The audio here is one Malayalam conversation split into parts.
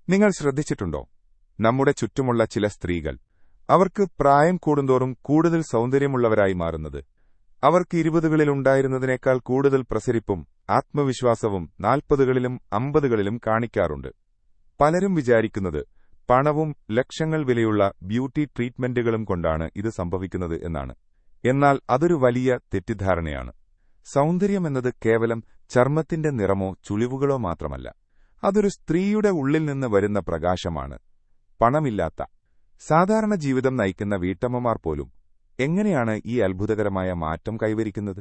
നിങ്ങൾ ശ്രദ്ധിച്ചിട്ടുണ്ടോ, നമ്മുടെ ചുറ്റുമുള്ള ചില സ്ത്രീകൾ അവർക്ക് പ്രായം കൂടുന്തോറും കൂടുതൽ സൗന്ദര്യമുള്ളവരായി മാറുന്നത്? അവർക്ക് 20കളിലുണ്ടായിരുന്നതിനേക്കാൾ കൂടുതൽ പ്രസരിപ്പും ആത്മവിശ്വാസവും 40കളിലും 50കളിലും കാണിക്കാറുണ്ട്. പലരും വിചാരിക്കുന്നത് പണവും ലക്ഷങ്ങൾ വിലയുള്ള ബ്യൂട്ടി ട്രീറ്റ്മെന്റുകളും കൊണ്ടാണ് ഇത് സംഭവിക്കുന്നത് എന്നാണ്. എന്നാൽ അതൊരു വലിയ തെറ്റിദ്ധാരണയാണ്. സൗന്ദര്യമെന്നത് കേവലം ചർമ്മത്തിന്റെ നിറമോ ചുളിവുകളോ മാത്രമല്ല. അതൊരു സ്ത്രീയുടെ ഉള്ളിൽ നിന്ന് വരുന്ന പ്രകാശമാണ്. പണമില്ലാത്ത സാധാരണ ജീവിതം നയിക്കുന്ന വീട്ടമ്മമാർ പോലും എങ്ങനെയാണ് ഈ അത്ഭുതകരമായ മാറ്റം കൈവരിക്കുന്നത്?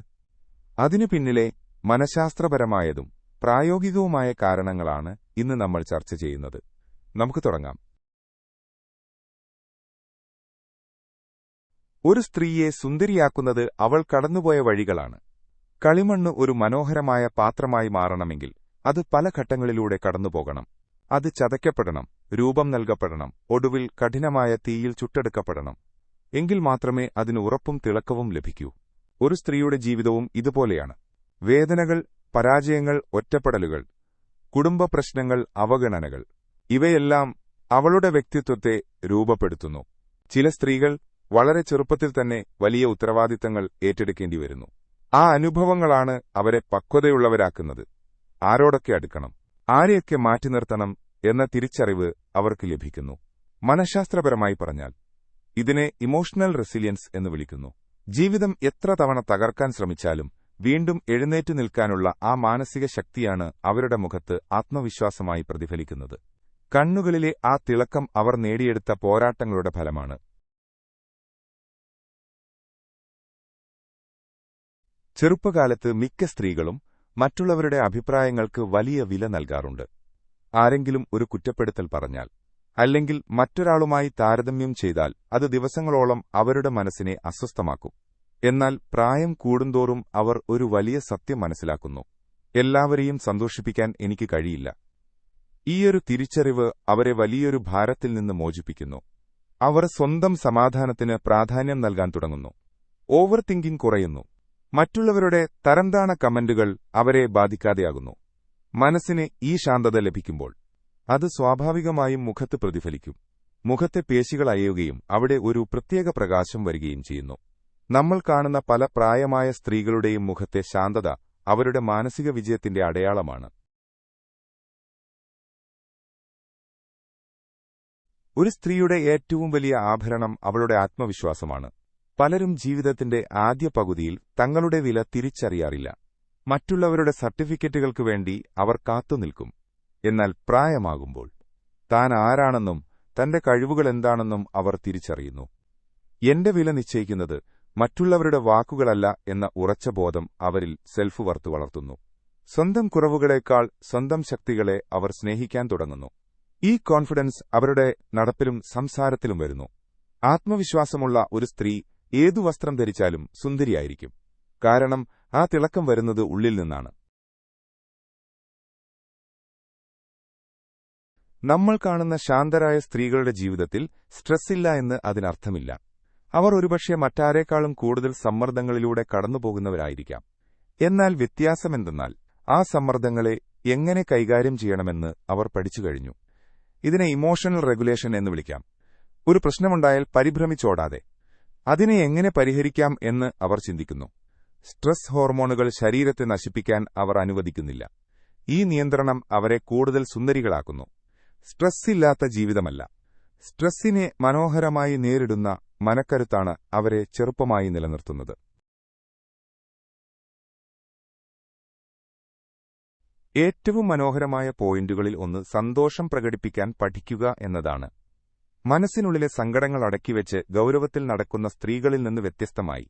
അതിനു പിന്നിലെ മനഃശാസ്ത്രപരമായതും പ്രായോഗികവുമായ കാരണങ്ങളാണ് ഇന്ന് നമ്മൾ ചർച്ച ചെയ്യുന്നത്. നമുക്ക് തുടങ്ങാം. ഒരു സ്ത്രീയെ സുന്ദരിയാക്കുന്നത് അവൾ കടന്നുപോയ വഴികളാണ്. കളിമണ്ണ് ഒരു മനോഹരമായ പാത്രമായി മാറണമെങ്കിൽ അത് പല ഘട്ടങ്ങളിലൂടെ കടന്നുപോകണം. അത് ചതയ്ക്കപ്പെടണം, രൂപം നൽകപ്പെടണം, ഒടുവിൽ കഠിനമായ തീയിൽ ചുട്ടെടുക്കപ്പെടണം. എങ്കിൽ മാത്രമേ അതിന് ഉറപ്പും തിളക്കവും ലഭിക്കൂ. ഒരു സ്ത്രീയുടെ ജീവിതവും ഇതുപോലെയാണ്. വേദനകൾ, പരാജയങ്ങൾ, ഒറ്റപ്പെടലുകൾ, കുടുംബ പ്രശ്നങ്ങൾ, അവഗണനകൾ, ഇവയെല്ലാം അവളുടെ വ്യക്തിത്വത്തെ രൂപപ്പെടുത്തുന്നു. ചില സ്ത്രീകൾ വളരെ ചെറുപ്പത്തിൽ തന്നെ വലിയ ഉത്തരവാദിത്തങ്ങൾ ഏറ്റെടുക്കേണ്ടി വരുന്നു. ആ അനുഭവങ്ങളാണ് അവരെ പക്വതയുള്ളവരാക്കുന്നത്. ആരോടൊക്കെ അടുക്കണം, ആരെയൊക്കെ മാറ്റി നിർത്തണം എന്ന തിരിച്ചറിവ് അവർക്ക് ലഭിക്കുന്നു. മനഃശാസ്ത്രപരമായി പറഞ്ഞാൽ ഇതിനെ ഇമോഷണൽ റെസിലിയൻസ് എന്ന് വിളിക്കുന്നു. ജീവിതം എത്ര തവണ തകർക്കാൻ ശ്രമിച്ചാലും വീണ്ടും എഴുന്നേറ്റു നിൽക്കാനുള്ള ആ മാനസിക ശക്തിയാണ് അവരുടെ മുഖത്ത് ആത്മവിശ്വാസമായി പ്രതിഫലിക്കുന്നത്. കണ്ണുകളിലെ ആ തിളക്കം അവർ നേടിയെടുത്ത പോരാട്ടങ്ങളുടെ ഫലമാണ്. ചെറുപ്പകാലത്ത് മിക്ക സ്ത്രീകളും മറ്റുള്ളവരുടെ അഭിപ്രായങ്ങൾക്ക് വലിയ വില നൽകാറുണ്ട്. ആരെങ്കിലും ഒരു കുറ്റപ്പെടുത്തൽ പറഞ്ഞാൽ, അല്ലെങ്കിൽ മറ്റൊരാളുമായി താരതമ്യം ചെയ്താൽ അത് ദിവസങ്ങളോളം അവരുടെ മനസ്സിനെ അസ്വസ്ഥമാക്കും. എന്നാൽ പ്രായം കൂടുന്തോറും അവർ ഒരു വലിയ സത്യം മനസ്സിലാക്കുന്നു: എല്ലാവരെയും സന്തോഷിപ്പിക്കാൻ എനിക്ക് കഴിയില്ല. ഈയൊരു തിരിച്ചറിവ് അവരെ വലിയൊരു ഭാരത്തിൽ നിന്ന് മോചിപ്പിക്കുന്നു. അവർ സ്വന്തം സമാധാനത്തിന് പ്രാധാന്യം നൽകാൻ തുടങ്ങുന്നു. ഓവർ തിങ്കിംഗ് കുറയുന്നു. മറ്റുള്ളവരുടെ തരംതാണ കമന്റുകൾ അവരെ ബാധിക്കാതെയാകുന്നു. മനസ്സിന് ഈ ശാന്തത ലഭിക്കുമ്പോൾ അത് സ്വാഭാവികമായും മുഖത്ത് പ്രതിഫലിക്കും. മുഖത്തെ പേശികൾ അയയുകയും അവിടെ ഒരു പ്രത്യേക പ്രകാശം വരികയും ചെയ്യുന്നു. നമ്മൾ കാണുന്ന പല പ്രായമായ സ്ത്രീകളുടെയും മുഖത്തെ ശാന്തത അവരുടെ മാനസിക വിജയത്തിന്റെ അടയാളമാണ്. ഒരു സ്ത്രീയുടെ ഏറ്റവും വലിയ ആഭരണം അവളുടെ ആത്മവിശ്വാസമാണ്. പലരും ജീവിതത്തിന്റെ ആദ്യ പകുതിയിൽ തങ്ങളുടെ വില തിരിച്ചറിയാറില്ല. മറ്റുള്ളവരുടെ സർട്ടിഫിക്കറ്റുകൾക്ക് വേണ്ടി അവർ കാത്തുനിൽക്കും. എന്നാൽ പ്രായമാകുമ്പോൾ താൻ ആരാണെന്നും തന്റെ കഴിവുകൾ എന്താണെന്നും അവർ തിരിച്ചറിയുന്നു. എന്റെ വില നിശ്ചയിക്കുന്നത് മറ്റുള്ളവരുടെ വാക്കുകളല്ല എന്ന ഉറച്ച ബോധം അവരിൽ സെൽഫ് വർത്ത് വളർത്തുന്നു. സ്വന്തം കുറവുകളേക്കാൾ സ്വന്തം ശക്തികളെ അവർ സ്നേഹിക്കാൻ തുടങ്ങുന്നു. ഈ കോൺഫിഡൻസ് അവരുടെ നടപ്പിലും സംസാരത്തിലും വരുന്നു. ആത്മവിശ്വാസമുള്ള ഒരു സ്ത്രീ ഏതു വസ്ത്രം ധരിച്ചാലും സുന്ദരിയായിരിക്കും. കാരണം ആ തിളക്കം വരുന്നത് ഉള്ളിൽ നിന്നാണ്. നമ്മൾ കാണുന്ന ശാന്തരായ സ്ത്രീകളുടെ ജീവിതത്തിൽ സ്ട്രെസ്സില്ല എന്ന് അതിനർത്ഥമില്ല. അവർ ഒരുപക്ഷെ മറ്റാരേക്കാളും കൂടുതൽ സമ്മർദ്ദങ്ങളിലൂടെ കടന്നുപോകുന്നവരായിരിക്കാം. എന്നാൽ വ്യത്യാസമെന്തെന്നാൽ ആ സമ്മർദ്ദങ്ങളെ എങ്ങനെ കൈകാര്യം ചെയ്യണമെന്ന് അവർ പഠിച്ചു കഴിഞ്ഞു. ഇതിനെ ഇമോഷണൽ റെഗുലേഷൻ എന്ന് വിളിക്കാം. ഒരു പ്രശ്നമുണ്ടായാൽ പരിഭ്രമിച്ചോടാതെ അതിനെ എങ്ങനെ പരിഹരിക്കാം എന്ന് അവർ ചിന്തിക്കുന്നു. സ്ട്രെസ് ഹോർമോണുകൾ ശരീരത്തെ നശിപ്പിക്കാൻ അവർ അനുവദിക്കുന്നില്ല. ഈ നിയന്ത്രണം അവരെ കൂടുതൽ സുന്ദരികളാക്കുന്നു. സ്ട്രെസ്സില്ലാത്ത ജീവിതമല്ല, സ്ട്രെസ്സിനെ മനോഹരമായി നേരിടുന്ന മനക്കരുത്താണ് അവരെ ചെറുപ്പമായി നിലനിർത്തുന്നത്. ഏറ്റവും മനോഹരമായ പോയിന്റുകളിൽ ഒന്ന് സന്തോഷം പ്രകടിപ്പിക്കാൻ പഠിക്കുക എന്നതാണ്. മനസ്സിനുള്ളിലെ സങ്കടങ്ങൾ അടക്കിവെച്ച് ഗൌരവത്തിൽ നടക്കുന്ന സ്ത്രീകളിൽ നിന്ന് വ്യത്യസ്തമായി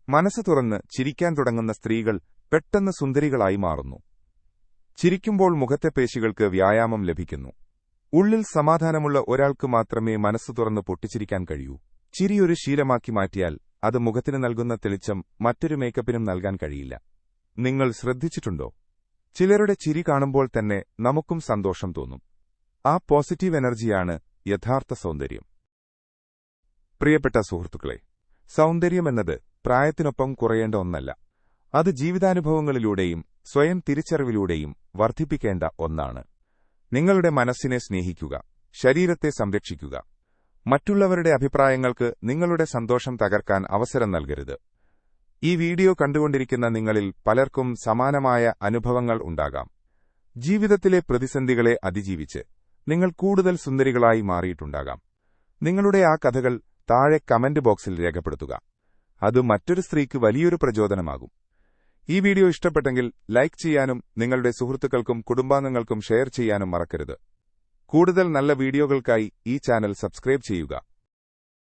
മനസ്സ് തുറന്ന് ചിരിക്കാൻ തുടങ്ങുന്ന സ്ത്രീകൾ പെട്ടെന്ന് സുന്ദരികളായി മാറുന്നു. ചിരിക്കുമ്പോൾ മുഖത്തെ പേശികൾക്ക് വ്യായാമം ലഭിക്കുന്നു. ഉള്ളിൽ സമാധാനമുള്ള ഒരാൾക്ക് മാത്രമേ മനസ്സ് തുറന്ന് പൊട്ടിച്ചിരിക്കാൻ കഴിയൂ. ചിരിയൊരു ശീലമാക്കി മാറ്റിയാൽ അത് മുഖത്തിന് നൽകുന്ന തെളിച്ചം മറ്റൊരു മേക്കപ്പിനും നൽകാൻ കഴിയില്ല. നിങ്ങൾ ശ്രദ്ധിച്ചിട്ടുണ്ടോ, ചിലരുടെ ചിരി കാണുമ്പോൾ തന്നെ നമുക്കും സന്തോഷം തോന്നും. ആ പോസിറ്റീവ് എനർജിയാണ് യഥാർത്ഥ സൗന്ദര്യം. പ്രിയപ്പെട്ട സുഹൃത്തുക്കളെ, സൗന്ദര്യമെന്നത് പ്രായത്തിനൊപ്പം കുറയേണ്ട ഒന്നല്ല. അത് ജീവിതാനുഭവങ്ങളിലൂടെയും സ്വയം തിരിച്ചറിവിലൂടെയും വർദ്ധിപ്പിക്കേണ്ട ഒന്നാണ്. നിങ്ങളുടെ മനസ്സിനെ സ്നേഹിക്കുക, ശരീരത്തെ സംരക്ഷിക്കുക. മറ്റുള്ളവരുടെ അഭിപ്രായങ്ങൾക്ക് നിങ്ങളുടെ സന്തോഷം തകർക്കാൻ അവസരം നൽകരുത്. ഈ വീഡിയോ കണ്ടുകൊണ്ടിരിക്കുന്ന നിങ്ങളിൽ പലർക്കും സമാനമായ അനുഭവങ്ങൾ ഉണ്ടാകാം. ജീവിതത്തിലെ പ്രതിസന്ധികളെ അതിജീവിച്ച് നിങ്ങൾ കൂടുതൽ സുന്ദരികളായി മാറിയിട്ടുണ്ടാകാം. നിങ്ങളുടെ ആ കഥകൾ താഴെ കമന്റ് ബോക്സിൽ രേഖപ്പെടുത്തുക. അത് മറ്റൊരു സ്ത്രീക്ക് വലിയൊരു പ്രചോദനമാകും. ഈ വീഡിയോ ഇഷ്ടപ്പെട്ടെങ്കിൽ ലൈക്ക് ചെയ്യാനും നിങ്ങളുടെ സുഹൃത്തുക്കൾക്കും കുടുംബാംഗങ്ങൾക്കും ഷെയർ ചെയ്യാനും മറക്കരുത്. കൂടുതൽ നല്ല വീഡിയോകൾക്കായി ഈ ചാനൽ സബ്സ്ക്രൈബ് ചെയ്യുക.